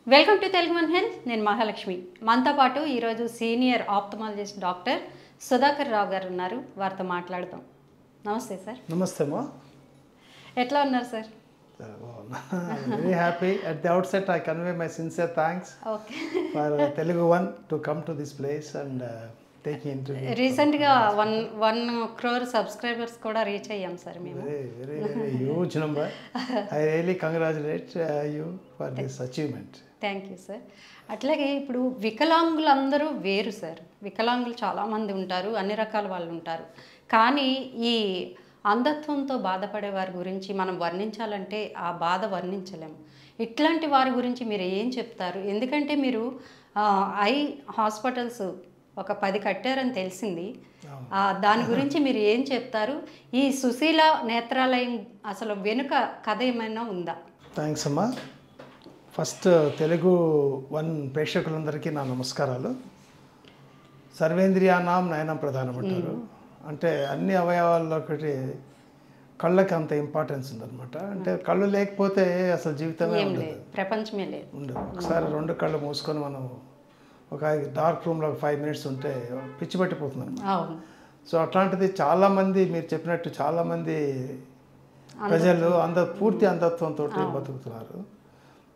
Welcome to Telugu one health. నేను మహాలక్ష్మి. మనతో పాటు ఈరోజు సీనియర్ ఆప్థమాలజిస్ట్ డాక్టర్ సుధాకర్ రావు గారు ఉన్నారు. వారితో మాట్లాడదాం. నమస్తే సార్. నమస్తే అమ్మా. ఎట్లా ఉన్నారు sir? Very happy. At the outset I convey my sincere thanks for Telugu one to come to this place and taking interview. రీసెంట్గా 1 crore సబ్స్క్రైబర్స్ కూడా రీచ్ అయ్యాం సార్ మేము. Very huge number. I really congratulate you for this achievement. Thank you sir. అట్లాగే ఇప్పుడు వికలాంగులందరూ వేరు sir. వికలాంగులు చాలామంది ఉంటారు, అన్ని రకాల వాళ్ళు ఉంటారు. కానీ ఈ అంధత్వంతో బాధపడే వారి గురించి మనం వర్ణించాలంటే ఆ బాధ వర్ణించలేము. ఇట్లాంటి వారి గురించి మీరు ఏం చెప్తారు? ఎందుకంటే మీరు ఐ హాస్పిటల్స్ ఒక 10 కట్టారని తెలిసింది. దాని గురించి మీరు ఏం చెప్తారు? ఈ సుశీల నేత్రాలయం అసలు వెనుక కథ ఏమైనా ఉందా? థ్యాంక్స్ అమ్మా. ఫస్ట్ తెలుగు వన్ ప్రేక్షకులందరికీ నా నమస్కారాలు. సర్వేంద్రియానాం నయనం ప్రధానం అంటారు. అంటే అన్ని అవయవాల్లో ఒకటి కళ్ళకి అంత ఇంపార్టెన్స్ ఉందన్నమాట. అంటే కళ్ళు లేకపోతే అసలు జీవితమే ఉండదు, ప్రపంచమే లేదు, ఉండదు. ఒకసారి 2 కళ్ళు మూసుకొని మనం ఒక డార్క్ రూమ్లో 5 minutes ఉంటే పిచ్చి పట్టిపోతుంది అనమాట. సో అట్లాంటిది చాలామంది మీరు చెప్పినట్టు చాలామంది ప్రజలు పూర్తి అంధత్వంతో బతుకుతున్నారు.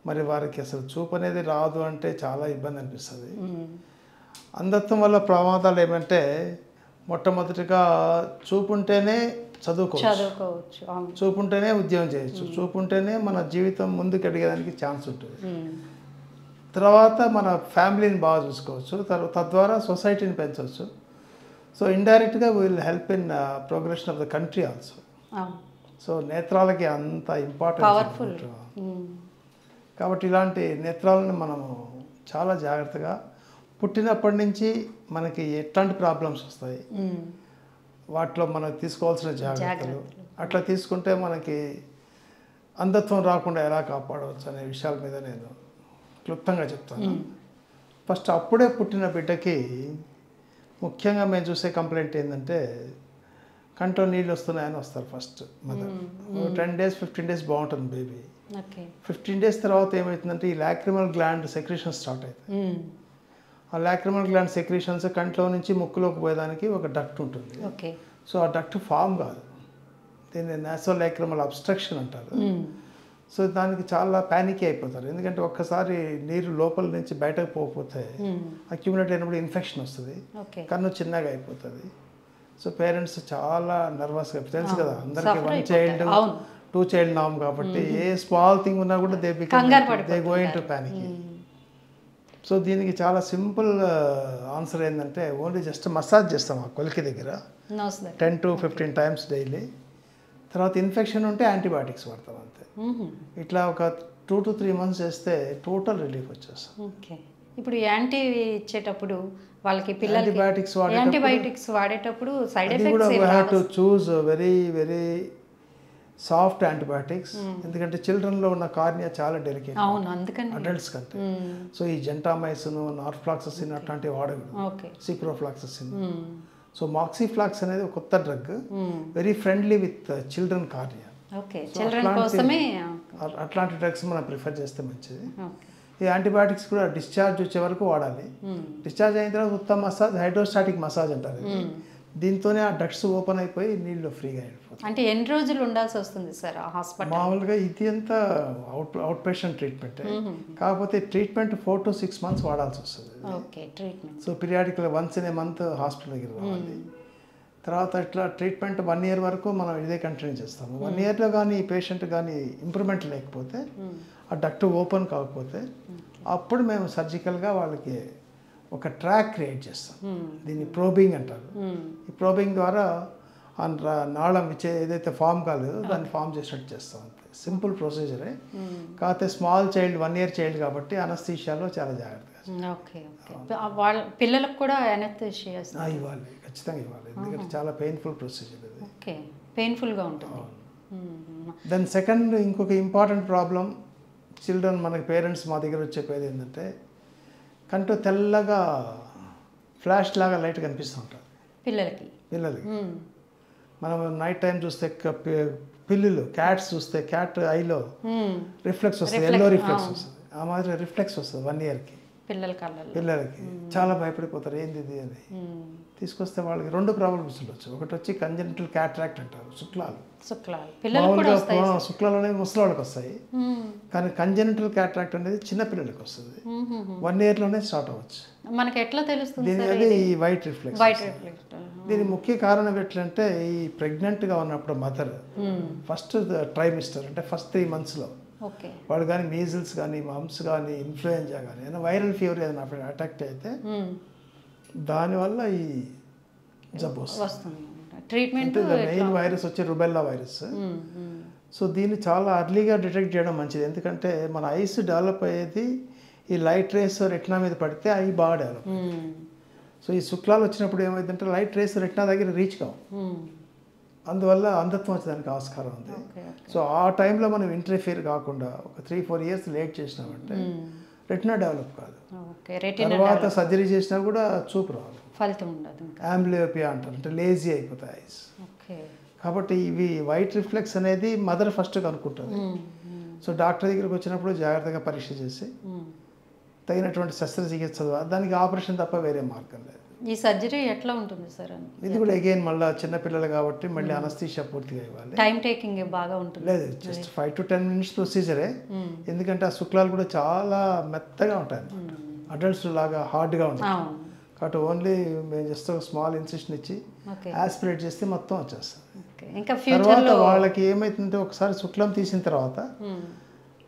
మరి వారికి అసలు చూపు అనేది రాదు అంటే చాలా ఇబ్బంది అనిపిస్తుంది. అంధత్వం వల్ల ప్రమాదాలు ఏమంటే మొట్టమొదటిగా చూపుంటేనే చదువుకోవచ్చు, చూపుంటేనే ఉద్యోగం చేయొచ్చు, చూపుంటేనే మన జీవితం ముందుకు ఎదిగేదానికి ఛాన్స్ ఉంటుంది. తర్వాత మన ఫ్యామిలీని బాగా చూసుకోవచ్చు, తద్వారా సొసైటీని పెంచవచ్చు. సో ఇండైరెక్ట్గా will help in progression of the country also. So నేత్రాలకి అంత ఇంపార్టెంట్ కాబట్టి ఇలాంటి నేత్రాలను మనము చాలా జాగ్రత్తగా పుట్టినప్పటి నుంచి మనకి ఎట్లాంటి ప్రాబ్లమ్స్ వస్తాయి, వాటిలో మనకు తీసుకోవాల్సిన జాగ్రత్తలు అట్లా తీసుకుంటే మనకి అంధత్వం రాకుండా ఎలా కాపాడవచ్చు అనే విషయాల మీద నేను క్లుప్తంగా చెప్తాను. ఫస్ట్ అప్పుడే పుట్టిన బిడ్డకి ముఖ్యంగా మేము చూసే కంప్లైంట్ ఏంటంటే కంట్లో నీళ్ళు వస్తున్నాయని వస్తారు ఫస్ట్ మదర్. 10 days 15 days బాగుంటుంది బేబీ. 15 days తర్వాత ఏమవుతుందంటే ఈ లాక్రిమల్ గ్లాండ్ సెక్రీషన్స్ స్టార్ట్ అవుతాయి. ఆ లాక్రిమల్ గ్లాండ్ సెక్రీషన్స్ కంట్లో నుంచి ముక్కులోకి పోయేదానికి ఒక డక్ట్ ఉంటుంది. సో ఆ డక్ట్ ఫామ్ కాదు, దీన్ని నాసోలాక్రిమల్ అబ్స్ట్రక్షన్ అంటారు. సో దానికి చాలా ప్యానిక్ అయిపోతారు. ఎందుకంటే ఒక్కసారి నీరు లోపల నుంచి బయటకు పోకపోతే అక్యుములేట్ అయినప్పుడు ఇన్ఫెక్షన్ వస్తుంది, కన్ను చిన్నగా అయిపోతుంది. సో పేరెంట్స్ చాలా నర్వస్గా, తెలుసు కదా అందరికీ 1 child 2 child నామ్ కాబట్టి ఏ స్మాల్ థింగ్ ఉన్నా కూడా they going to panic. So దీనికి చాలా సింపుల్ ఆన్సర్ ఏంటంటే ఓన్లీ జస్ట్ మసాజ్ చేస్తాం ఆ కొలికి దగ్గర 10 to 15 times డైలీ. తర్వాత ఇన్ఫెక్షన్ ఉంటే యాంటీబయాటిక్స్ వాడతాం అంతే. ఇట్లా ఒక 2 to 3 months చేస్తే టోటల్ రిలీఫ్ వచ్చేస్తాం. ఇప్పుడు యాంటీ ఇచ్చేటప్పుడు వాళ్ళకి పిల్లలకి యాంటీబయాటిక్స్ వాడేటప్పుడు సైడ్ ఎఫెక్ట్స్ చూస్ వెరీ వెరీ సాఫ్ట్ యాంటీబయాటిక్స్. ఎందుకంటే చిల్డ్రన్లో ఉన్న కార్నియా చాలా డెలికేట్ అడల్ట్స్ కంటే. సో ఈ జెంటామైసిన్, నార్ఫ్లాక్ససిన్ అట్లాంటివి వాడకూడదు, సిప్రోఫ్లాక్ససిన్. సో మాక్సిఫ్లాక్స్ అనేది ఒక కొత్త drug, very friendly with children cornea. అట్లాంటి డ్రగ్స్ మనం ప్రిఫర్ చేస్తే మంచిది. ఈ యాంటీబయాటిక్స్ కూడా డిశ్చార్జ్ వచ్చే వరకు వాడాలి. డిశ్చార్జ్ అయిన తర్వాత ఉత్తమ మసాజ్, హైడ్రోస్టాటిక్ మసాజ్ అంటారు. దీంతోనే ఆ డక్ట్స్ ఓపెన్ అయిపోయి నీళ్ళు ఫ్రీగా వెళ్ళిపోతుంది. అంటే ఎన్ని రోజులు ఉండాల్సి వస్తుంది సార్ ఆ హాస్పిటల్? మామూలుగా ఇది అంతా అవుట్ పేషెంట్ ట్రీట్మెంట్, కాకపోతే ట్రీట్మెంట్ 4 to 6 months వాడాల్సి వస్తుంది. So periodical once in a month hospital దగ్గర రావాలి. తర్వాత ఇట్లా ట్రీట్మెంట్ 1 year వరకు మనం ఇదే కంటిన్యూ చేస్తాము. 1 yearలో కానీ ఈ పేషెంట్ కానీ ఇంప్రూవ్మెంట్ లేకపోతే, ఆ డక్ట్ ఓపెన్ కాకపోతే, అప్పుడు మేము సర్జికల్గా వాళ్ళకి ఒక ట్రాక్ క్రియేట్ చేస్తాం. దీన్ని ప్రోబింగ్ అంటారు. ఈ ప్రోబింగ్ ద్వారా ఆ నాళం ఏదైతే ఫామ్ కాలేదో దాన్ని ఫామ్ చేసినట్టు చేస్తాం అంతే. సింపుల్ ప్రొసీజరే. కాకపోతే స్మాల్ చైల్డ్ 1 year చైల్డ్ కాబట్టి అనస్థీషియాలో చాలా జాగ్రత్తగా పిల్లలకు కూడా అనస్థీషియా ఇవ్వాలి, ఖచ్చితంగా ఇవ్వాలి. ఎందుకంటే చాలా పెయిన్ఫుల్ ప్రొసీజర్ ఇది. పెయిన్ఫుల్గా ఉంటుంది. దెన్ సెకండ్ ఇంకొక ఇంపార్టెంట్ ప్రాబ్లం చిల్డ్రన్, మనకి పేరెంట్స్ మా దగ్గర వచ్చి చెప్పేది ఏంటంటే కంటూ తెల్లగా ఫ్లాష్ లాగా లైట్ కనిపిస్తూ ఉంటుంది పిల్లలకి. మనం నైట్ టైం చూస్తే పిల్లులు, క్యాట్స్ చూస్తే క్యాట్ ఐలో రిఫ్లెక్స్ వస్తుంది, ఎల్లో రిఫ్లెక్స్ వస్తుంది. ఆ మాదిరి రిఫ్లెక్స్ వస్తుంది 1 ఇయర్కి పిల్లల కళ్ళల్లో. పిల్లలకి. చాలా భయపడిపోతారు ఏంది ఇది అని. తీసుకొస్తే వాళ్ళకి 2 ప్రాబ్లమ్స్ ఉండొచ్చు. ఒకటి వచ్చి కంజెనిటల్ క్యాట్రాక్ట్ అంటారు, శుక్లాలు. శుక్లాలు పిల్లలకు కూడా వస్తాయి. శుక్లాలు అనేవి ముసలివాళ్ళకి వస్తాయి, కానీ కంజెనిటల్ క్యాట్రాక్ట్ అనేది చిన్న పిల్లలకి వస్తుంది. 1 ఇయర్లోనే స్టార్ట్ అవ్వచ్చు. మనకి ఎట్లా తెలుస్తుంది దీని అది ఈ వైట్ రిఫ్లెక్స్. White reflect. దీని ముఖ్య కారణం ఎట్లంటే ఈ ప్రెగ్నెంట్గా ఉన్నప్పుడు మదర్ ఫస్ట్ ట్రైమిస్టర్ అంటే ఫస్ట్ 3 monthsలో ఓకే వాళ్ళు కానీ మీజిల్స్ కానీ మమ్స్ కానీ ఇన్ఫ్లుయెంజా కానీ ఏదైనా వైరల్ ఫీవర్ ఏదైనా అటాక్ అయితే దానివల్ల ఈ జబ్బు వస్తుంది. ట్రీట్మెంట్ మెయిన్ వైరస్ వచ్చి రుబెల్లా వైరస్. సో దీన్ని చాలా అర్లీగా డిటెక్ట్ చేయడం మంచిది, ఎందుకంటే మన ఐస్ డెవలప్ అయ్యేది ఈ లైట్ రేస్ రెటినా మీద పడితే అవి బాగా డెవలప్. సో ఈ శుక్లాలు వచ్చినప్పుడు ఏమైందంటే లైట్ రేస్ రెటినా దగ్గర రీచ్ కావు, అందువల్ల అంధత్వం వచ్చేదానికి ఆస్కారం ఉంది. సో ఆ టైంలో మనం ఇంటర్ఫియర్ కాకుండా ఒక 3-4 years లేట్ చేసినామంటే రెటినా డెవలప్ కాదు. తర్వాత సర్జరీ చేసినా కూడా చూపు రాదు, ఫలితం ఉండదు. ఆంబ్లియోపియా అంటారు, అంటే లేజీ అయిపోతాయి ఐస్. కాబట్టి ఇవి వైట్ రిఫ్లెక్స్ అనేది మదర్ ఫస్ట్ కనుక్కుంటుంది. సో డాక్టర్ దగ్గరికి వచ్చినప్పుడు జాగ్రత్తగా పరీక్ష చేసి తగినటువంటి శస్త్రచికిత్స దానికి ఆపరేషన్ తప్ప వేరే మార్గం లేదు. ఈ సర్జరీ ఎట్లా ఉంటుంది సార్? ఇది కూడా అగైన్ మళ్ళీ చిన్నపిల్లలు కాబట్టి మళ్ళీ అనస్థీషియా పూర్తిగా ఇవ్వాలి. టైం టేకింగ్ బాగా ఉంటుంది. లేదు, జస్ట్ 5 to 10 minutes ప్రొసీజరే. ఎందుకంటే ఆ శుక్లాలు కూడా చాలా మెత్తగా ఉంటాయి, అడల్ట్స్ లాగా హార్డ్గా ఉంటాయి. కాబట్టి ఓన్లీ మేము జస్ట్ ఒక స్మాల్ ఇన్సిషన్ ఇచ్చి ఆస్పిరేట్ చేస్తే మొత్తం వచ్చేస్తుంది. తర్వాత వాళ్ళకి ఏమైతుందంటే ఒకసారి శుక్లం తీసిన తర్వాత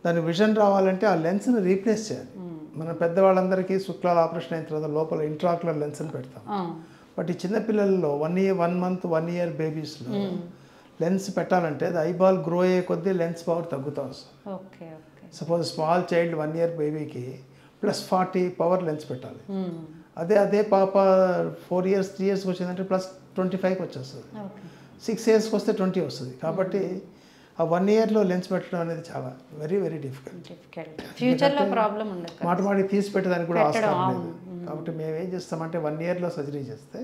దాని విజన్ రావాలంటే ఆ లెన్స్ని రీప్లేస్ చేయాలి. మన పెద్దవాళ్ళందరికీ శుక్లాల ఆపరేషన్ అయిన తర్వాత లోపల ఇంట్రాక్యులర్ లెన్స్ని పెడతాం. బట్ ఈ చిన్నపిల్లల్లో 1 month 1 year బేబీస్లో లెన్స్ పెట్టాలంటే అది ఐబాల్ గ్రో అయ్యే కొద్దీ లెన్స్ పవర్ తగ్గుతూ వస్తుంది. సపోజ్ స్మాల్ చైల్డ్ 1 year బేబీకి +40 పవర్ లెన్స్ పెట్టాలి. అదే పాప 4 years 3 yearsకి వచ్చిందంటే +25 వచ్చేస్తుంది. 6 yearsకి వస్తే 20 వస్తుంది. కాబట్టి ఆ 1 yearలో లెన్స్ పెట్టడం అనేది చాలా వెరీ డిఫికల్ట్. ఫ్యూచర్లో ప్రాబ్లం ఉండదు, మాటి తీసి పెట్టడానికి కూడా ఆస్కారం లేదు. కాబట్టి మేము ఏం చేస్తామంటే 1 yearలో సర్జరీ చేస్తే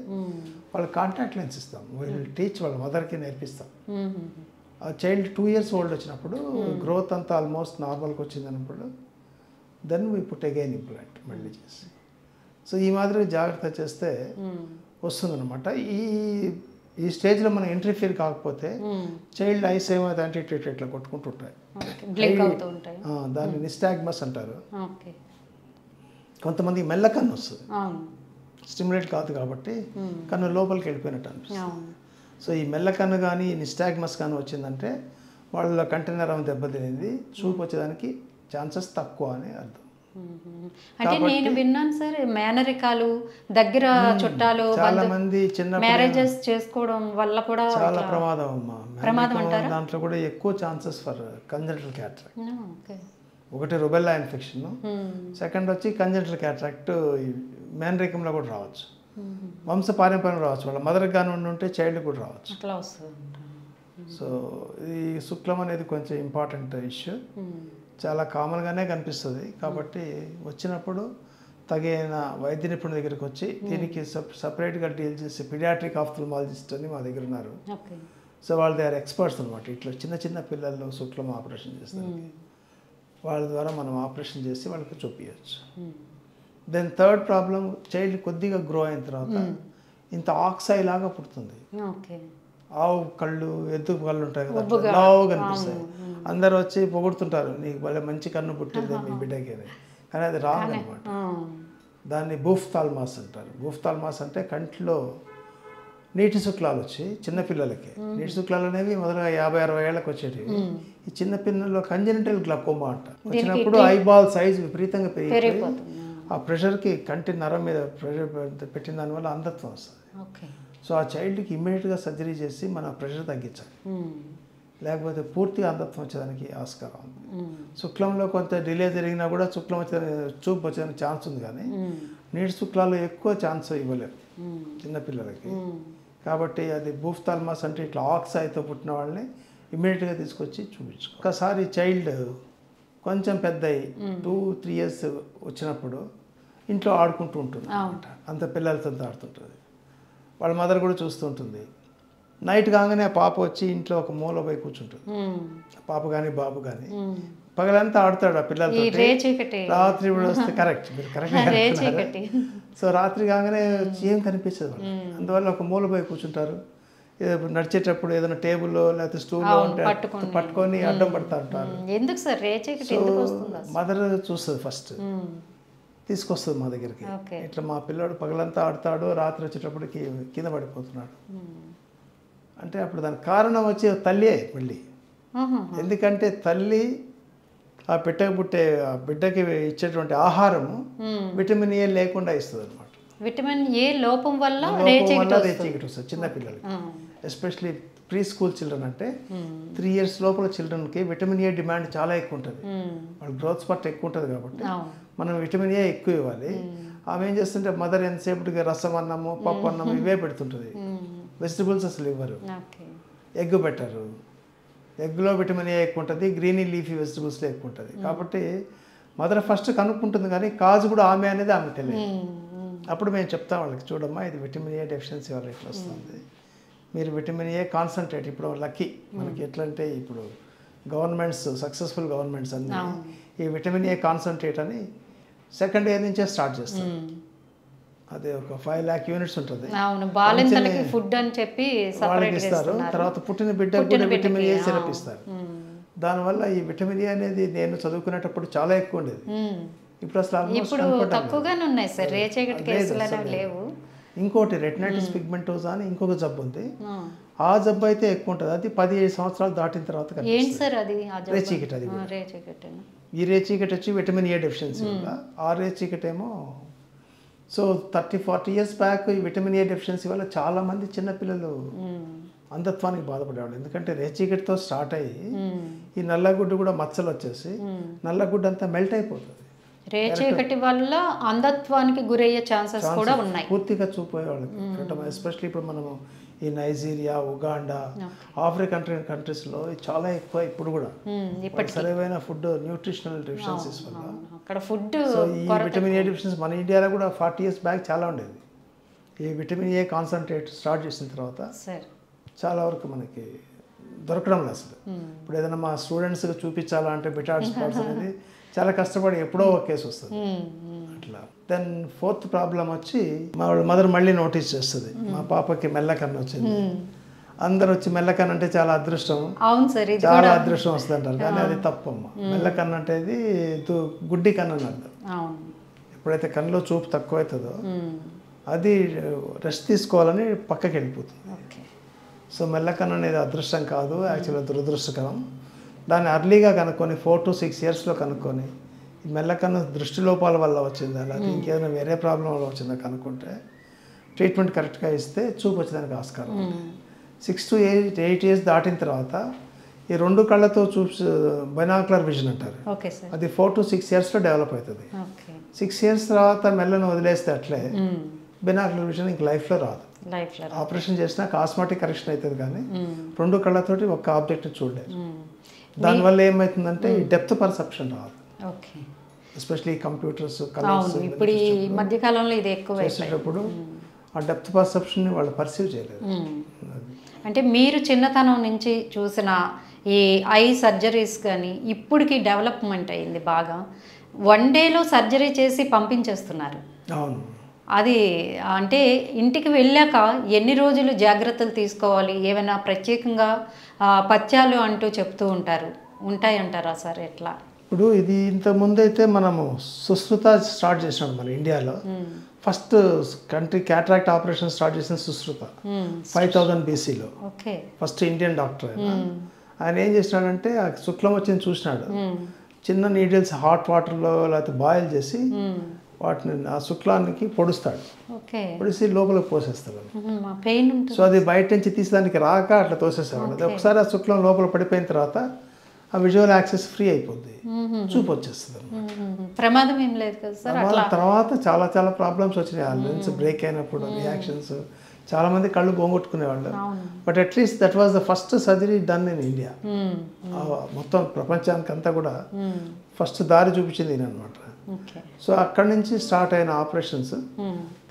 వాళ్ళు కాంటాక్ట్ లెన్స్ ఇస్తాం. వీళ్ళు టీచ్ వాళ్ళ మదర్కి నేర్పిస్తాం. ఆ చైల్డ్ 2 years old వచ్చినప్పుడు గ్రోత్ అంతా ఆల్మోస్ట్ నార్మల్కి వచ్చింది అన్నప్పుడు then we put again implant మళ్ళీ చేసి. సో ఈ మాదిరి జాగ్రత్త చేస్తే వస్తుందన్నమాట. ఈ స్టేజ్లో మనం ఇంటర్ఫియర్ కాకపోతే చైల్డ్ ఐస్ ఏమైందంటే ఇట్లా కొట్టుకుంటుంటాయి, దాన్ని నిస్టాగ్మస్ అంటారు. కొంతమంది మెల్ల కన్ను వస్తుంది, స్టిమ్యులేట్ కాదు కాబట్టి కన్ను లోపలికి వెళ్ళిపోయినట్టు అనిపిస్తుంది. సో ఈ మెల్ల కన్ను కానీ నిస్టాగ్మస్ కానీ వచ్చిందంటే వాళ్ళ కంటి నరం దెబ్బతినేది, చూపు వచ్చేదానికి ఛాన్సెస్ తక్కువ అని అర్థం. అంటే నేను విన్నాను సార్, మేనరికాలు దగ్గర చుట్టాలు చాలా మంది చిన్న మ్యారేజెస్ చేసుకోవడం వల్ల కూడా చాలా ప్రమాదం అమ్మా. దాంట్లో కూడా ఎక్కువ ఛాన్సెస్ ఫర్ కంజెనిటల్ క్యాట్రాక్ట్. ఒకటి రుబెల్లా ఇన్ఫెక్షన్, సెకండ్ వచ్చి కంజెనిటల్ క్యాట్రాక్ట్ మేనరికంలో కూడా రావచ్చు, వంశపారంపర్యం రావచ్చు, వాళ్ళ మదర్కి కానీ ఉంటే చైల్డ్ కూడా రావచ్చు. సో ఈ శుక్లం అనేది కొంచెం ఇంపార్టెంట్ ఇష్యూ, చాలా కామన్గానే కనిపిస్తుంది. కాబట్టి వచ్చినప్పుడు తగిన వైద్య నిపుణుల దగ్గరికి వచ్చి దీనికి సపరేట్గా డీల్ చేసే పీడియాట్రిక్ ఆఫ్థల్మాలజిస్ట్ అని మా దగ్గర ఉన్నారు. సో వాళ్ళు దే ఆర్ ఎక్స్పర్ట్స్ అనమాట. ఇట్లా చిన్న పిల్లల్లో శుక్లం ఆపరేషన్ చేస్తారు, వాళ్ళ ద్వారా మనం ఆపరేషన్ చేసి వాళ్ళకి చూపించవచ్చు. దెన్ థర్డ్ ప్రాబ్లం, చైల్డ్ కొద్దిగా గ్రో అయిన తర్వాత ఇంత ఆక్సై లాగా పుడుతుంది. ఆవు కళ్ళు, ఎద్దు కళ్ళు ఉంటాయి కదా, లావుగా కనిపిస్తాయి. అందరు వచ్చి పొగుడుతుంటారు, నీకు భలే మంచి కన్ను పుట్టింది మీ బిడ్డకి అని. కానీ అది రాంగ్ అనమాట. దాన్ని బూఫ్థాల్మాస్ అంటారు. బూఫ్థాల్మాస్ అంటే కంట్లో నీటి శుక్లాలు వచ్చి చిన్నపిల్లలకి, నీటి శుక్లాలు అనేవి మొదలుగా 50-60 ఏళ్ళకి వచ్చేటివి. ఈ చిన్న పిల్లల్లో కంజెనిటల్ గ్లాకోమా అంట వచ్చినప్పుడు ఐబాల్ సైజ్ విపరీతంగా పెరిగిపోయి ఆ ప్రెషర్కి కంటి నరం మీద ప్రెషర్ పెట్టిన దానివల్ల అంధత్వం వస్తుంది. సో ఆ చైల్డ్కి ఇమ్మీడియట్గా సర్జరీ చేసి మన ప్రెషర్ తగ్గించాలి, లేకపోతే పూర్తిగా అంధత్వం వచ్చేదానికి ఆస్కారం ఉంది. శుక్లంలో కొంత డిలే జరిగినా కూడా శుక్లం చూపు వచ్చేదానికి ఛాన్స్ ఉంది, కానీ నీటి శుక్లాలు ఎక్కువ ఛాన్స్ ఇవ్వలేరు చిన్నపిల్లలకి. కాబట్టి అది బూఫ్థాల్మాస్ అంటే ఇట్లా ఆక్సైతో పుట్టిన వాళ్ళని ఇమ్మీడియట్గా తీసుకొచ్చి చూపించుకో. ఒకసారి చైల్డ్ కొంచెం పెద్ద 2-3 years వచ్చినప్పుడు ఇంట్లో ఆడుకుంటూ ఉంటుంది అనమాట. అంత పిల్లలతో ఆడుతుంటుంది, వాళ్ళ మదర్ కూడా చూస్తూ ఉంటుంది. నైట్ కాగానే ఆ పాప వచ్చి ఇంట్లో ఒక మూల పోయి కూర్చుంటుంది, పాప కానీ బాబు కానీ. పగలంతా ఆడుతాడు ఆ పిల్లలతో, రాత్రి కూడా వస్తే కరెక్ట్, మీరు కరెక్ట్. సో రాత్రి కాగానే ఏం కనిపించదు వాళ్ళు, అందువల్ల ఒక మూల పోయి కూర్చుంటారు. నడిచేటప్పుడు ఏదైనా టేబుల్లో లేకపోతే స్టూల్లో ఉంటే పట్టుకొని అడ్డం పడతా ఉంటారు. ఎందుకు సార్ మదర్ చూస్తుంది ఫస్ట్, తీసుకొస్తుంది మా దగ్గరికి. ఇట్లా మా పిల్లోడు పగలంతా ఆడతాడు, రాత్రి వచ్చేటప్పటికి కింద పడిపోతున్నాడు అంటే అప్పుడు దానికి కారణం వచ్చి తల్లియే మళ్ళీ. ఎందుకంటే తల్లి ఆ బిడ్డకి ఇచ్చేటువంటి ఆహారము విటమిన్ ఏ లేకుండా ఇస్తుంది అనమాట. విటమిన్ ఏ లోపం వల్ల రేచీకటి వస్తుంది చిన్నపిల్లలకి, ఎస్పెషలీ ప్రీ స్కూల్ చిల్డ్రన్. అంటే 3 years లోపల చిల్డ్రన్కి విటమిన్ ఏ డిమాండ్ చాలా ఎక్కువ ఉంటుంది, వాళ్ళ గ్రోత్ స్పాట్ ఎక్కువ ఉంటుంది కాబట్టి మనం విటమిన్ ఏ ఎక్కువ ఇవ్వాలి. ఆమె ఏం చేస్తుంటే మదర్ ఎంతసేపటికి రసం అన్నము పప్పు అన్నము ఇవే పెడుతుంటుంది, వెజిటబుల్స్ అసలు ఇవ్వరు, ఎగ్ పెట్టరు. ఎగ్లో విటమిన్ ఏ ఎక్కువ ఉంటుంది, గ్రీనీ లీఫీ వెజిటబుల్స్లో ఎక్కువ ఉంటుంది. కాబట్టి మదర్ ఫస్ట్ కనుక్కుంటుంది, కానీ కాజు కూడా ఆమె అనేది ఆమె తెలియదు. అప్పుడు మేము చెప్తాం వాళ్ళకి, చూడమ్మా ఇది విటమిన్ ఏ డెఫిషియన్సీ వల్ల ఇట్లా వస్తుంది, మీరు విటమిన్ ఏ కాన్సన్ట్రేట్. ఇప్పుడు లక్కీ మనకి ఎట్లంటే ఇప్పుడు గవర్నమెంట్స్, సక్సెస్ఫుల్ గవర్నమెంట్స్ అన్నీ ఈ విటమిన్ ఏ కాన్సన్ట్రేట్ అని సెకండ్ ఇయర్ నుంచే స్టార్ట్ చేస్తారు. అదే ఒక 5 lakh units ఉంటుంది, ఫుడ్ అని చెప్పి వాళ్ళకి ఇస్తారు. తర్వాత పుట్టిన బిడ్డకు విటమిన్ ఏ సిరప్ ఇస్తారు. దానివల్ల ఈ విటమిన్ ఏ అనేది నేను చదువుకునేటప్పుడు చాలా ఎక్కువ ఉండేది, ఇప్పుడు అసలు తక్కువగానే ఉన్నాయి సార్, రేచీకటి కేసులు లేవు. ఇంకోటి రెటినైటిస్ పిగ్మెంటోసా అని ఇంకొక జబ్బు ఉంది, ఆ జబ్బు అయితే ఎక్కువ ఉంటుంది, అది 15 సంవత్సరాలు దాటిన తర్వాత రేచీకటి. అది ఈ రేచీకటి వచ్చి విటమిన్ ఏ డెఫిషియన్సీ వల్ల, ఆ రేచీకటి ఏమో. సో 30-40 years బ్యాక్ ఈ విటమిన్ ఏ డెఫిషియన్సీ వల్ల చాలామంది చిన్నపిల్లలు అంధత్వానికి బాధపడేవాళ్ళు. ఎందుకంటే రేచీకటితో స్టార్ట్ అయ్యి ఈ నల్లగుడ్డు కూడా మచ్చలు వచ్చేసి నల్లగుడ్డు అంతా మెల్ట్ అయిపోతుంది. రేచీకటి వల్ల అంధత్వానికి గురయ్యే ఛాన్సెస్ కూడా ఉన్నాయి, పూర్తిగా చూపోయే వాళ్ళకి. ఎస్పెషల్లీ ఇప్పుడు మనము ఈ నైజీరియా, ఉగాండా, ఆఫ్రికన్ కంట్రీస్లో చాలా ఎక్కువ ఇప్పుడు కూడా సరైన ఫుడ్ న్యూట్రిషనల్ డెఫిషియన్సీస్ వల్ల అక్కడ ఫుడ్. సో ఈ విటమిన్ ఏ డెఫిషియన్సీ మన ఇండియాలో కూడా 40 years బ్యాక్ చాలా ఉండేది. ఈ విటమిన్ ఏ కాన్సన్ట్రేట్ స్టార్ట్ చేసిన తర్వాత చాలా వరకు మనకి దొరకడం లేదు అసలు. ఇప్పుడు ఏదైనా మా స్టూడెంట్స్కి చూపించాలంటే బిటాడ్ స్పాట్స్ అనేది చాలా కష్టపడి ఎప్పుడో ఒక కేసు వస్తుంది అట్లా. దెన్ 4th ప్రాబ్లం వచ్చి మా మదర్ మళ్ళీ నోటీస్ చేస్తుంది, మా పాపకి మెల్లకన్ను వచ్చింది. అందరు వచ్చి మెల్లకన్ను అంటే చాలా అదృష్టం, చాలా అదృష్టం వస్తుంది అంటారు, కానీ అది తప్పమ్మ. మెల్లకన్ను అంటే ఇది గుడ్డి కన్ను అని అర్థం. ఎప్పుడైతే కన్నులో చూపు తక్కువ అవుతుందో అది రెస్ట్ తీసుకోవాలని పక్కకి వెళ్ళిపోతుంది. సో మెల్లకన్ను అనేది అదృష్టం కాదు, యాక్చువల్గా దురదృష్టకరం. దాన్ని అర్లీగా కనుక్కొని 4 to 6 yearsలో కనుక్కొని ఈ మెల్లకన్ను దృష్టి లోపాల వల్ల వచ్చిందా లేదా ఇంకేదైనా వేరే ప్రాబ్లం వల్ల వచ్చిందా కనుక్కుంటే ట్రీట్మెంట్ కరెక్ట్గా ఇస్తే చూపు వచ్చేదానికి ఆస్కారం. 6 to 8 years దాటిన తర్వాత ఈ 2 కళ్ళతో బైనాక్యులర్ విజన్ అంటారు, అది 4 to 6 yearsలో డెవలప్ అవుతుంది. 6 years తర్వాత మెల్లను వదిలేస్తే అట్లే బైనాక్యులర్ విజన్ ఇంక లైఫ్లో రాదు. ఆపరేషన్ చేసినా కాస్మాటిక్ కరెక్షన్ అవుతుంది, కానీ 2 కళ్ళతోటి ఒక ఆబ్జెక్ట్ చూడలేదు. దానివల్ల ఏమవుతుందంటే ఈ డెప్త్ పర్సెప్షన్ రాదు, ఎస్పెషలీ కంప్యూటర్స్ ఇప్పుడు ఈ మధ్యకాలంలో ఇది ఎక్కువ చేసేటప్పుడు ఆ డెప్త్ పర్సెప్షన్ని వాళ్ళు పర్సీవ్ చేయలేదు. అంటే మీరు చిన్నతనం నుంచి చూసిన ఈ ఐ సర్జరీస్ కానీ ఇప్పటికి డెవలప్మెంట్ అయింది బాగా. 1 dayలో సర్జరీ చేసి పంపించేస్తున్నారు. అవును, అది అంటే ఇంటికి వెళ్ళాక ఎన్ని రోజులు జాగ్రత్తలు తీసుకోవాలి, ఏమైనా ప్రత్యేకంగా పథ్యాలు అంటూ చెప్తూ ఉంటాయంటారా సార్? ఎట్లా? ఇప్పుడు ఇది ఇంతకుముందు అయితే మనము సుశ్రుత స్టార్ట్ చేసినాం మన ఇండియాలో. First country cataract operation start చేసిన సుశ్రుత 5000 BCలో. ఫస్ట్ ఇండియన్ డాక్టర్ ఆయన ఏం చేసినాడంటే ఆ శుక్లం వచ్చింది చూసినాడు, చిన్న నీడిల్స్ హాట్ వాటర్లో లేకపోతే బాయిల్ చేసి వాటిని ఆ శుక్లానికి పొడుస్తాడు, పొడిసి లోపలికి పోసేస్తాడు. సో అది బయట నుంచి తీసేదానికి రాక అట్లా తోసేస్తాడు. అది ఒకసారి ఆ శుక్లం లోపల పడిపోయిన తర్వాత ఆ విజువల్ యాక్సెస్ ఫ్రీ అయిపోద్ది, చూపు వచ్చేస్తుంది. ప్రమాదం ఏం లేదు కదా సార్? తర్వాత చాలా చాలా ప్రాబ్లమ్స్ వచ్చినాయి, ఆ లెన్స్ బ్రేక్ అయినప్పుడు రియాక్షన్స్, చాలా మంది కళ్ళు పోగొట్టుకునేవాళ్ళు. But at least that was the first surgery done in India. మొత్తం ప్రపంచానికి అంతా కూడా ఫస్ట్ దారి చూపించింది అనమాట. ఓకే. సో అక్కడి నుంచి స్టార్ట్ అయిన ఆపరేషన్స్.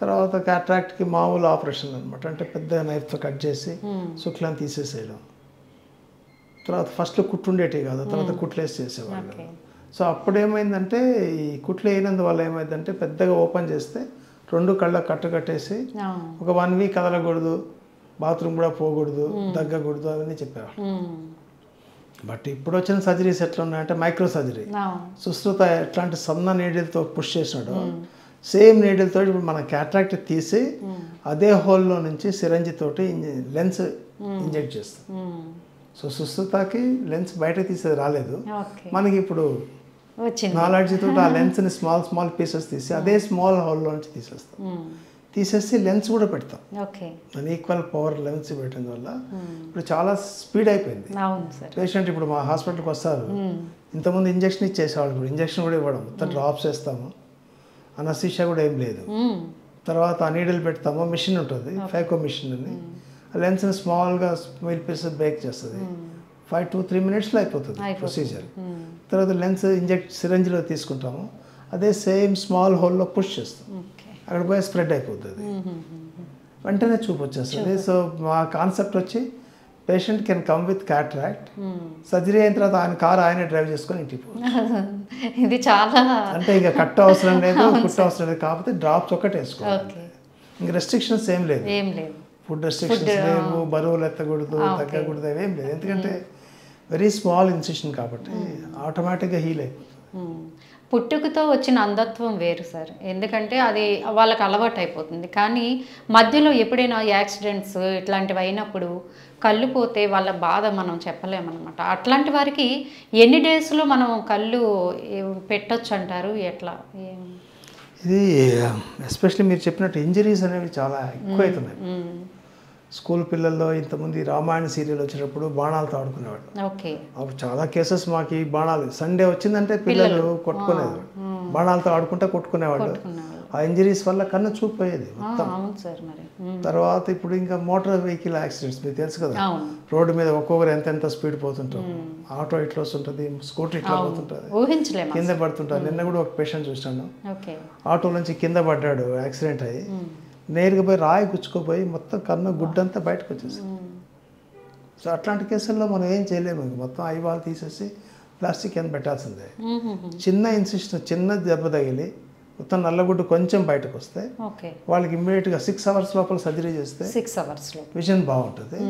తర్వాత క్యాట్రాక్ట్కి మామూలు ఆపరేషన్ అనమాట, అంటే పెద్ద నైఫ్తో కట్ చేసి శుక్లాన్ని తీసేసేయడం. తర్వాత ఫస్ట్లో కుట్లు ఉండేటివి కాదు, తర్వాత కుట్లేసి చేసేవాళ్ళు. సో అప్పుడు ఏమైందంటే ఈ కుట్లు వేయనందువల్ల ఏమైందంటే పెద్దగా ఓపెన్ చేస్తే 2 కళ్ళ కట్టేసి ఒక 1 వీక్ కదలకూడదు, బాత్రూమ్ కూడా పోకూడదు, దగ్గకూడదు అవన్నీ చెప్పేవాళ్ళు. బట్ ఇప్పుడు వచ్చిన సర్జరీస్ ఎట్లా ఉన్నాయంటే మైక్రో సర్జరీ. సుశ్రుత ఎట్లాంటి సన్న నీడిల్తో పుష్ చేసినాడు, సేమ్ నీడిల్తో ఇప్పుడు మన క్యాట్రాక్ట్ తీసి అదే హోల్లో నుంచి సిరంజి తోటి లెన్స్ ఇంజెక్ట్ చేస్తాం. సో సుశ్రుతకి లెన్స్ బయట తీసేది రాలేదు, మనకి ఇప్పుడు నాలెడ్జ్ తోటి ఆ లెన్స్ని స్మాల్ పీసెస్ తీసి అదే స్మాల్ హోల్లో నుంచి తీసేస్తాం. తీసేసి లెన్స్ కూడా పెడతాం. దాని ఈక్వల్ పవర్ లెన్స్ పెట్టడం వల్ల ఇప్పుడు చాలా స్పీడ్ అయిపోయింది. పేషెంట్ ఇప్పుడు మా హాస్పిటల్కి వస్తారు, ఇంతకుముందు ఇంజక్షన్ ఇచ్చేసేవాళ్ళు, ఇప్పుడు ఇంజక్షన్ కూడా ఇవ్వడం, మొత్తం డ్రాప్స్ వేస్తాము, అనస్థీషియా కూడా ఏం లేదు. తర్వాత ఆ నీడిల్ పెడతాము, మిషన్ ఉంటుంది ఫైకో మిషన్ అని, ఆ లెన్స్ని స్మాల్గా స్మైల్ పీసెస్ బ్రేక్ చేస్తుంది. 5 to 3 minutesలో అయిపోతుంది ప్రొసీజర్. తర్వాత లెన్స్ ఇంజెక్ట్ సిరంజిలో తీసుకుంటాము, అదే సేమ్ స్మాల్ హోల్లో పుష్ చేస్తాం, అక్కడ పోయి స్ప్రెడ్ అయిపోతుంది, వెంటనే చూపు వచ్చేస్తుంది. సో మా కాన్సెప్ట్ వచ్చి patient can come with cataract, surgery అయిన తర్వాత ఆయన కారు ఆయనే డ్రైవ్ చేసుకొని ఇంటికి పోవచ్చు. ఇది చాలా అంటే ఇక కట్ అవసరం లేదు, కుట్ట అవసరం లేదు, కాకపోతే డ్రాప్స్ ఒకటి వేసుకోవాలి, ఇంక రెస్ట్రిక్షన్స్ ఏం లేదు. ఫుడ్ రెస్ట్రిక్షన్స్ లేవు, బరువులు ఎత్తకూడదు, తగ్గకూడదు, అవేం లేదు. ఎందుకంటే వెరీ స్మాల్ ఇన్సిషన్ కాబట్టి ఆటోమేటిక్గా హీల్ అయిపోతుంది. పుట్టుకతో వచ్చిన అంధత్వం వేరు సార్, ఎందుకంటే అది వాళ్ళకి అలవాటు అయిపోతుంది. కానీ మధ్యలో ఎప్పుడైనా యాక్సిడెంట్స్ ఇట్లాంటివి అయినప్పుడు కళ్ళు పోతే వాళ్ళ బాధ మనం చెప్పలేమన్నమాట. అట్లాంటి వారికి ఎన్ని డేస్లో మనం కళ్ళు పెట్టొచ్చు అంటారు, ఎట్లా? ఇది ఎస్పెషల్లీ మీరు చెప్పినట్టు ఇంజరీస్ అనేవి చాలా ఎక్కువ అవుతున్నాయి. స్కూల్ పిల్లల్లో ఇంతమంది రామాయణ సీరియల్ వచ్చినప్పుడు బాణాలతో ఆడుకునేవాడు. అప్పుడు చాలా కేసెస్ మాకు ఈ బాణాలు సండే వచ్చిందంటే పిల్లలు కొట్టుకునేవాడు, బాణాలతో ఆడుకుంటే కొట్టుకునేవాడు. ఆ ఇంజరీస్ వల్ల కన్ను చూపోయేది మొత్తం. తర్వాత ఇప్పుడు ఇంకా మోటార్ వెహికల్ యాక్సిడెంట్స్ మీకు తెలుసు కదా, రోడ్డు మీద ఒక్కొక్కరు ఎంత స్పీడ్ పోతుంటారు, ఆటో ఇట్లా వస్తుంటుంది, స్కూటర్ ఇట్లా పోతుంటుంది, కింద పడుతుంటారు. నిన్న కూడా ఒక పేషెంట్ చూసాను, ఆటో నుంచి కింద పడ్డాడు, యాక్సిడెంట్ అయ్యి నేరుగా పోయి రాయి గుచ్చుకోపోయి మొత్తం కన్ను గుడ్డంతా బయటకు వచ్చేసింది. సో అట్లాంటి కేసుల్లో మనం ఏం చేయలేము, మొత్తం ఐవాల్ తీసేసి ప్లాస్టిక్ అని పెట్టాల్సిందే. చిన్న ఇన్సిషన్, చిన్న దెబ్బ తగిలి మొత్తం నల్లగుడ్డు కొంచెం బయటకు వస్తే వాళ్ళకి ఇమ్మీడియట్గా 6 hours లోపల సర్జరీ చేస్తే 6 hours విజన్ బాగుంటుంది.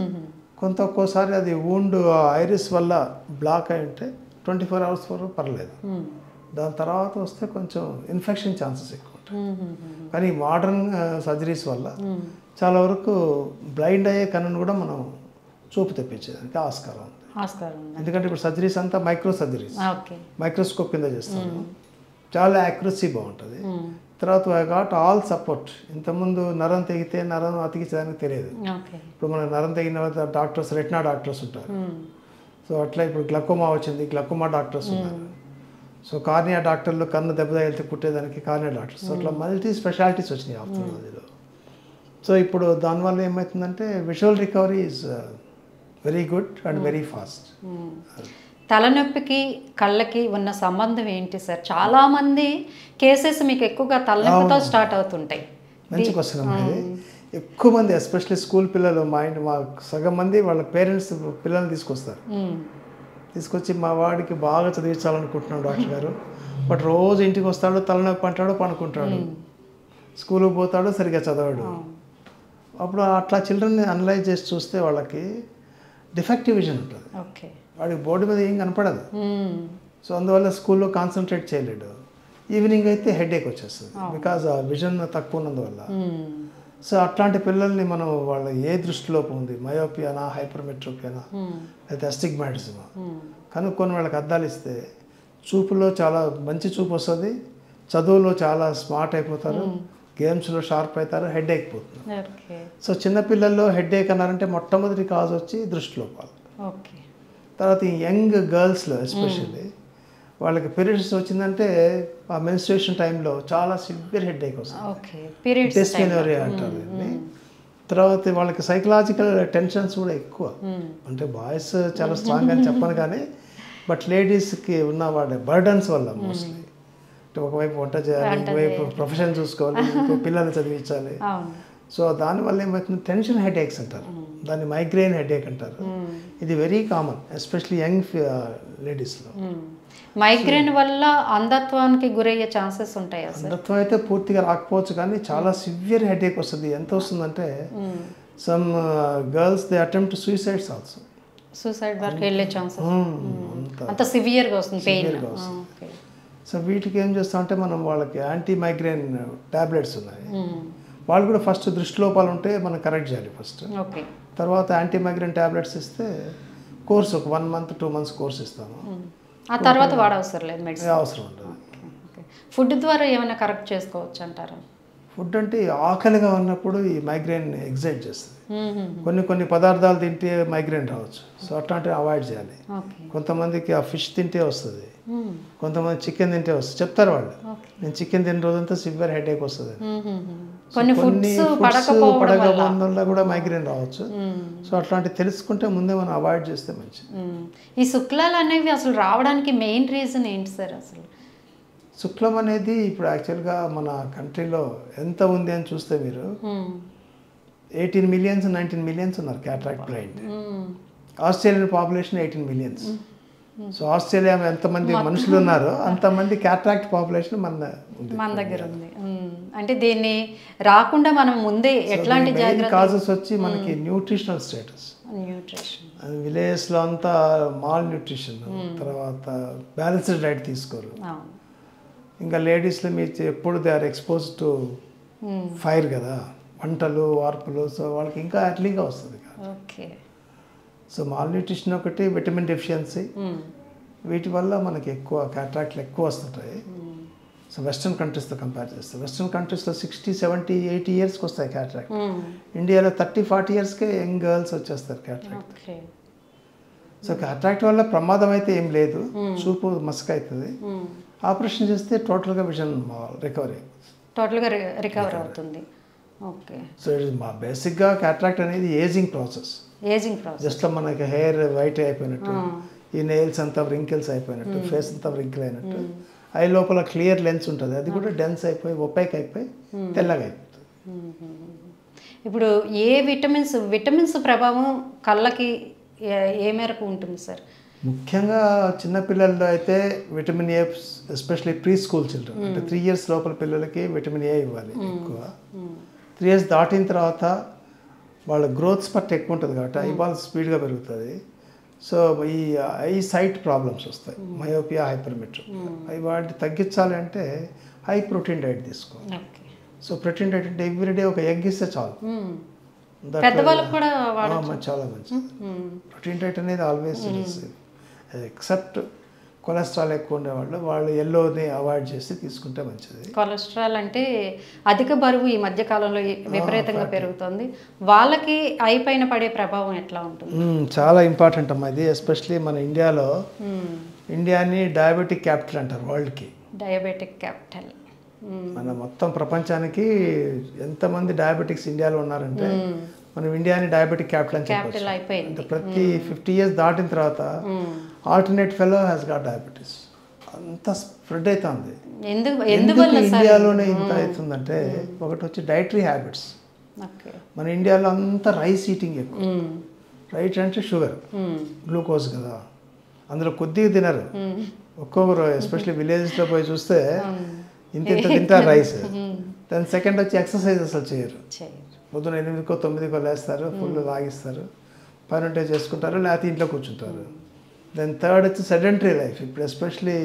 ఒక్కోసారి అది వూండ్ ఐరిస్ వల్ల బ్లాక్ అయి ఉంటే 24 hours వరకు పర్లేదు, దాని తర్వాత వస్తే కొంచెం ఇన్ఫెక్షన్ ఛాన్సెస్ ఎక్కువ ఉంటాయి. కానీ మోడర్న్ సర్జరీస్ వల్ల చాలా వరకు బ్లైండ్ అయ్యే కన్నును కూడా మనం చూపు తెప్పించేదానికి ఆస్కారం ఉంది. ఎందుకంటే ఇప్పుడు సర్జరీస్ అంతా మైక్రో సర్జరీస్, మైక్రోస్కోప్ కింద చేస్తాము, చాలా యాక్యురసీ బాగుంటుంది. తర్వాత ఐ గాట్ ఆల్ సపోర్ట్. ఇంతకుముందు నరం తెగితే నరం అతికించడానికి తెలియదు, ఇప్పుడు మన నరం తెగిన డాక్టర్స్, రెటినా డాక్టర్స్ ఉంటారు. సో అట్లా ఇప్పుడు గ్లకోమా వచ్చింది, గ్లకోమా డాక్టర్స్ ఉన్నారు. సో కార్నియా డాక్టర్లు కన్ను దెబ్బ తగిలితే కుట్టేదానికి కార్నియా డాక్టర్స్, అట్లా మల్టీ స్పెషాలిటీస్ వచ్చినాయి ఆఫ్థాల్మాలజీలో. సో ఇప్పుడు దానివల్ల ఏమవుతుందంటే visual recovery is very good and very fast. తలనొప్పికి కళ్ళకి ఉన్న సంబంధం ఏంటి సార్? చాలామంది కేసెస్ మీకు ఎక్కువగా తలనొప్పితో స్టార్ట్ అవుతుంటాయి. మంచి క్వశ్చన్ అమ్మా ఇది. ఎక్కువ మంది ఎస్పెషల్లీ స్కూల్ పిల్లలు, మా సగం మంది వాళ్ళ పేరెంట్స్ పిల్లల్ని తీసుకొచ్చి మా వాడికి బాగా చదివించాలనుకుంటున్నాడు డాక్టర్ గారు, బట్ రోజు ఇంటికి వస్తాడు, తలనొప్పి అంటాడు, పనుకుంటాడు, స్కూల్కి పోతాడు, సరిగ్గా చదవడు. అప్పుడు అట్లా చిల్డ్రన్ని అనలైజ్ చేసి చూస్తే వాళ్ళకి డిఫెక్టివ్ విజన్ ఉంటుంది, వాడికి బోర్డు మీద ఏం కనపడదు. సో అందువల్ల స్కూల్లో కాన్సన్ట్రేట్ చేయలేడు. ఈవినింగ్ అయితే హెడేక్ వచ్చేస్తుంది, బికాజ్ ఆ విజన్ తక్కువ ఉన్నందువల్ల. సో అట్లాంటి పిల్లల్ని మనం వాళ్ళ ఏ దృష్టిలోపం ఉంది, మయోపియానా, హైపర్మెట్రోపియానా, లేదా అస్టిగ్మాటిజమా కనుక్కొని వాళ్ళకి అద్దాలు ఇస్తే చూపులో చాలా మంచి చూపు వస్తుంది, చదువులో చాలా స్మార్ట్ అయిపోతారు, గేమ్స్లో షార్ప్ అవుతారు, హెడేక్ పోతుంది. సో చిన్నపిల్లల్లో హెడేక్ అన్నారంటే మొట్టమొదటి కాజ్ వచ్చి దృష్టిలోపాలు. తర్వాత ఈ యంగ్ గర్ల్స్లో ఎస్పెషల్లీ వాళ్ళకి పీరియడ్స్ వచ్చిందంటే ఆ మెన్స్ట్రుయేషన్ టైంలో చాలా సివియర్ హెడేక్ వస్తుంది, డిస్మెనోరియా అంటారు. తర్వాత వాళ్ళకి సైకలాజికల్ టెన్షన్స్ కూడా ఎక్కువ. అంటే బాయ్స్ చాలా స్ట్రాంగ్ అని చెప్పను కానీ, బట్ లేడీస్కి ఉన్న వాడే బర్డన్స్ వల్ల మోస్ట్లీ. ఒకవైపు వంట చేయాలి, ఇంకోవైపు ప్రొఫెషన్ చూసుకోవాలి, ఇంకో పిల్లలు చదివించాలి. సో దానివల్ల ఏమవుతుంది, టెన్షన్ హెడేక్స్ అంటారు, దాన్ని మైగ్రెయిన్ హెడేక్ అంటారు. ఇది వెరీ కామన్ ఎస్పెషల్లీ యంగ్ లేడీస్లో. మైగ్రేన్ వల్ల అంధత్వానికి గురయ్యే ఛాన్సెస్ ఉంటాయి. అంధత్వం అయితే పూర్తిగా రాకపోవచ్చు, కానీ చాలా సివియర్ హెడేక్ వస్తుంది. ఎంత వస్తుందంటే some girls they attempt suicides also. Suicide వరకు వెళ్ళే ఛాన్సెస్ అంత సివియర్గా వస్తుంది పెయిన్. సో వీటికి ఏం చేస్తామంటే మనం వాళ్ళకి యాంటీ మైగ్రేన్ టాబ్లెట్స్ ఉన్నాయి. వాళ్ళు కూడా ఫస్ట్ దృష్టి లోపాలు ఉంటే మనం కరెక్ట్ చేయాలి ఫస్ట్. తర్వాత యాంటీ మైగ్రేన్ టాబ్లెట్స్ ఇస్తే కోర్స్ ఒక 1 month 2 months కోర్స్ ఇస్తాము. ఆ తర్వాత వాడవసరం లేదు మెడిసిన్, అవసరం ఉండదు. ఫుడ్ ద్వారా ఏమైనా కరెక్ట్ చేసుకోవచ్చు అంటారా? ఫుడ్ అంటే ఆకలిగా ఉన్నప్పుడు ఈ మైగ్రేన్ ఎగ్జైట్ చేస్తుంది. కొన్ని పదార్థాలు తింటే మైగ్రేన్ రావచ్చు. సో అట్లాంటివి అవాయిడ్ చేయాలి. కొంతమందికి ఆ ఫిష్ తింటే వస్తుంది, కొంతమంది చికెన్ తింటే వస్తుంది. చెప్తారు వాళ్ళు, నేను చికెన్ తిన్న రోజంతా సివియర్ హెడేక్ వస్తుంది. కొన్ని ఫుడ్స్ పడకపోవడం వల్ల కూడా మైగ్రేన్ రావచ్చు. సో అట్లాంటివి తెలుసుకుంటే ముందే మనం అవాయిడ్ చేస్తే మంచిది. ఈ శుక్లాలు అనేవి అసలు రావడానికి మెయిన్ రీజన్ ఏంటి సార్? అసలు శుక్లం అనేది ఇప్పుడు యాక్చువల్గా మన కంట్రీలో ఎంత ఉంది అని చూస్తే మీరు 18 millions 19 millions ఉన్నారు cataract blind. Australian population 18 millions. So Australia ఎంతమంది మనుషులు ఉన్నారో అంతమంది క్యాట్రాక్ట్ పాపులేషన్ మన దగ్గర ఉంది. అంటే దీన్ని రాకుండా మనం ముందే ఎట్లాంటి కాజెస్ వచ్చి మనకి న్యూట్రిషనల్ స్టేటస్, విలేజెస్లో అంతా మాల్ న్యూట్రిషన్, తర్వాత బ్యాలెన్స్డ్ డైట్ తీసుకోరు. ఇంకా లేడీస్లో మీరు ఎప్పుడు they are expose to fire కదా, వంటలు వార్పులు. సో వాళ్ళకి ఇంకా అర్లీగా వస్తుంది. సో మాల్ న్యూట్రిషన్ ఒకటి, విటమిన్ డెఫిషియన్సీ, వీటి వల్ల మనకి ఎక్కువ క్యాట్రాక్ట్లు ఎక్కువ వస్తుంటాయి. సో వెస్ట్రన్ కంట్రీస్తో కంపేర్ చేస్తే వెస్ట్రన్ కంట్రీస్లో 60, 70, 80 yearsకి వస్తాయి క్యాట్రాక్ట్. ఇండియాలో 30, 40 yearsకే యంగ్ గర్ల్స్ వచ్చేస్తారు క్యాట్రాక్ట్. సో క్యాట్రాక్ట్ వల్ల ప్రమాదం అయితే ఏం లేదు, చూపు మసక అవుతుంది. ఆపరేషన్ చేస్తే టోటల్గా విజన్ రికవర్ అవుతుంది. ఓకే. సో మా బేసిక్గా క్యాట్రాక్ట్ అనేది ఏజింగ్ ప్రాసెస్. జస్ట్ మనకి హెయిర్ వైట్ అయిపోయినట్టు, ఈ నెయిల్స్ అంతా రింకిల్స్ అయిపోయినట్టు, ఫేస్ అంతా రింకిల్ అయినట్టు, ఐ లోపల క్లియర్ లెన్స్ ఉంటుంది, అది కూడా డెన్స్ అయిపోయి ఒపైక్ అయిపోయి తెల్లగా అయిపోతుంది. ఇప్పుడు ఏ విటమిన్స్ ప్రభావం కళ్ళకి ఏ మేరకు ఉంటుంది సార్? ముఖ్యంగా చిన్నపిల్లల్లో అయితే vitamin A, especially pre school children, అంటే 3 years లోపల పిల్లలకి విటమిన్ ఏ ఇవ్వాలి ఎక్కువ. 3 years దాటిన తర్వాత వాళ్ళ గ్రోత్ స్పర్ట్ ఎక్కువ ఉంటుంది కాబట్టి ఐబాల్ స్పీడ్గా పెరుగుతుంది. సో ఈ ఐ సైట్ ప్రాబ్లమ్స్ వస్తాయి, మయోపియా, హైపర్మెట్రిక్. అవి వాటిని తగ్గించాలి అంటే హై ప్రోటీన్ డైట్ తీసుకోవాలి. సో ప్రోటీన్ డైట్ అంటే ఎవ్రీడే ఒక ఎగ్ ఇస్తే చాలు. చాలా మంచిది. ప్రోటీన్ డైట్ అనేది ఆల్వేస్ ఎక్సెప్ట్ కొలెస్ట్రాల్ ఎక్కువ ఉండేవాళ్ళు, వాళ్ళు ఎల్లోని అవాయిడ్ చేసి తీసుకుంటే మంచిది. కొలెస్ట్రాల్ అంటే అధిక బరువు ఈ మధ్య కాలంలో విపరీతంగా పెరుగుతుంది. వాళ్ళకి ఐ పైన పడే ప్రభావం ఎట్లా ఉంటుంది? చాలా ఇంపార్టెంట్ అమ్మా ఇది. ఎస్పెషలీ మన ఇండియాలో, ఇండియాని డయాబెటిక్ క్యాపిటల్ అంటారు వరల్డ్కి. Diabetic capital. మన మొత్తం ప్రపంచానికి ఎంతమంది డయాబెటిక్స్ ఇండియాలో ఉన్నారంటే మనం ఇండియాని డయాబెటిక్ క్యాపిటల్ అని చెప్పచ్చు. ప్రతి 50 years దాటిన తర్వాత alternate fellow has got diabetes. అంత స్ప్రెడ్ అవుతుంది. ఇండియాలోనే ఇంత అవుతుందంటే ఒకటి వచ్చి డైటరీ హ్యాబిట్స్. మన ఇండియాలో అంతా రైస్ ఈటింగ్ ఎక్కువ. రైట్ అంటే షుగర్, గ్లూకోజ్ కదా, అందులో కొద్దిగా తినరు. ఒక్కొక్కరు ఎస్పెషల్లీ విలేజెస్లో పోయి చూస్తే ఇంత తింటారు రైస్. దాని సెకండ్ వచ్చి ఎక్సర్సైజ్ అసలు చేయరు. పొద్దున 8కో 9కో లేస్తారు, ఫుల్ లాగిస్తారు, పని ఉంటే చేసుకుంటారు, లేకపోతే ఇంట్లో కూర్చుంటారు. దాని థర్డ్ వచ్చి సెడెంటరీ లైఫ్. ఇప్పుడు ఎస్పెషలీ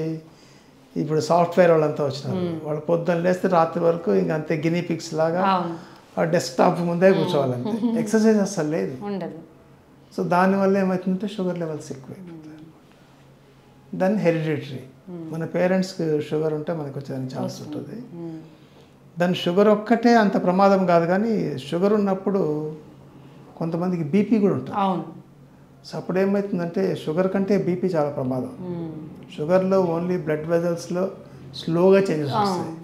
ఇప్పుడు సాఫ్ట్వేర్ వాళ్ళంతా వచ్చినారు, వాళ్ళు పొద్దున్న లేస్తే రాత్రి వరకు ఇంక అంతే గినీ పిక్స్ లాగా ఆ డెస్క్టాప్ ముందే కూర్చోవాలంటే ఎక్సర్సైజ్ అసలు లేదు. సో దానివల్ల ఏమవుతుందంటే షుగర్ లెవెల్స్ ఎక్కువైపోతాయి అనమాట. దాన్ని హెరిడిటరీ, మన పేరెంట్స్కి షుగర్ ఉంటే మనకు వచ్చేదానికి ఛాన్స్ ఉంటుంది. దాని షుగర్ ఒక్కటే అంత ప్రమాదం కాదు, కానీ షుగర్ ఉన్నప్పుడు కొంతమందికి బీపీ కూడా ఉంటుంది. సో అప్పుడు ఏమవుతుందంటే షుగర్ కంటే బీపీ చాలా ప్రమాదం. షుగర్లో ఓన్లీ బ్లడ్ వెజల్స్లో స్లోగా చేంజెస్ వస్తాయి.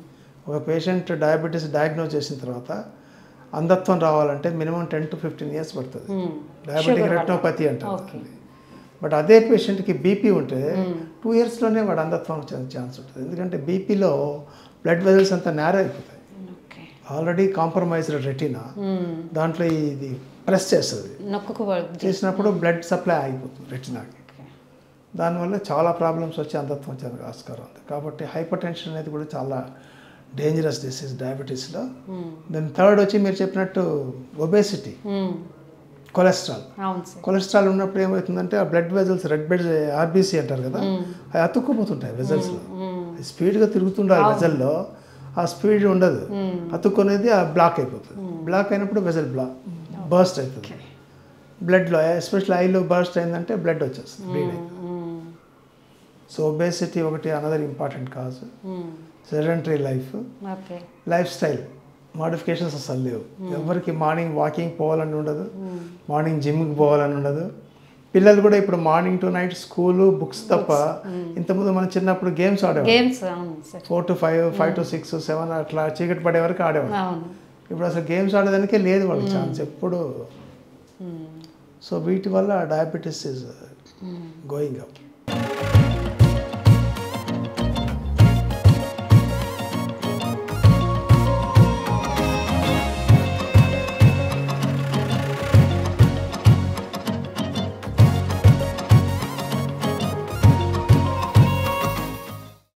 ఒక పేషెంట్ డయాబెటీస్ డయాగ్నోజ్ చేసిన తర్వాత అంధత్వం రావాలంటే మినిమం 10 to 15 years పడుతుంది. డయాబెటిక్ రెటినోపతి అంటారు. బట్ అదే పేషెంట్కి బీపీ ఉంటే 2 ఇయర్స్లోనే వాడు అంధత్వం వచ్చే ఛాన్స్ ఉంటుంది. ఎందుకంటే బీపీలో బ్లడ్ వెజల్స్ అంతా నేర అయిపోతాయి. ఆల్రెడీ కాంప్రమైజ్డ్ రెటీనా, దాంట్లో ఇది ప్రెస్ చేస్తుంది, చేసినప్పుడు బ్లడ్ సప్లై ఆగిపోతుంది రెటీనాకి. దానివల్ల చాలా ప్రాబ్లమ్స్ వచ్చి అంధత్వం వచ్చేందుకు ఆస్కారం ఉంది. కాబట్టి హైపర్ టెన్షన్ అనేది కూడా చాలా డేంజరస్ డిసీజ్ డయాబెటీస్లో. దెన్ థర్డ్ వచ్చి మీరు చెప్పినట్టు ఒబేసిటీ, కొలెస్ట్రాల్ ఉన్నప్పుడు ఏమవుతుందంటే ఆ blood vessels, red blood RBC అంటారు కదా, అవి అతుక్కుపోతుంటాయి వెజల్స్లో. స్పీడ్గా తిరుగుతుండాలి వెజల్లో, ఆ స్పీడ్ ఉండదు, అతుక్కునేది ఆ బ్లాక్ అయిపోతుంది. బ్లాక్ అయినప్పుడు వెజల్ బర్స్ట్ అవుతుంది. బ్లడ్లో ఎస్పెషల్లీ ఐలో బర్స్ట్ అయిందంటే బ్లడ్ వచ్చేస్తుంది, బ్లీడ్ అవుతుంది. సో ఒబేసిటీ ఒకటి another important cause. Sedentary life style modifications అసలు లేవు. ఎవరికి మార్నింగ్ వాకింగ్ పోవాలని ఉండదు, మార్నింగ్ జిమ్కి పోవాలని ఉండదు. పిల్లలు కూడా ఇప్పుడు morning to night school, books తప్ప. ఇంతకుముందు మనం చిన్నప్పుడు గేమ్స్ ఆడేవాళ్ళం, 4 to 5, 5 to 6, 7 అట్లా చీకటి పడే వరకు ఆడేవాళ్ళం. ఇప్పుడు అసలు గేమ్స్ ఆడేదానికే లేదు వాళ్ళకి ఛాన్స్ ఎప్పుడు. సో వీటి వల్ల డయాబెటీస్ ఇస్ గోయింగ్ అప్.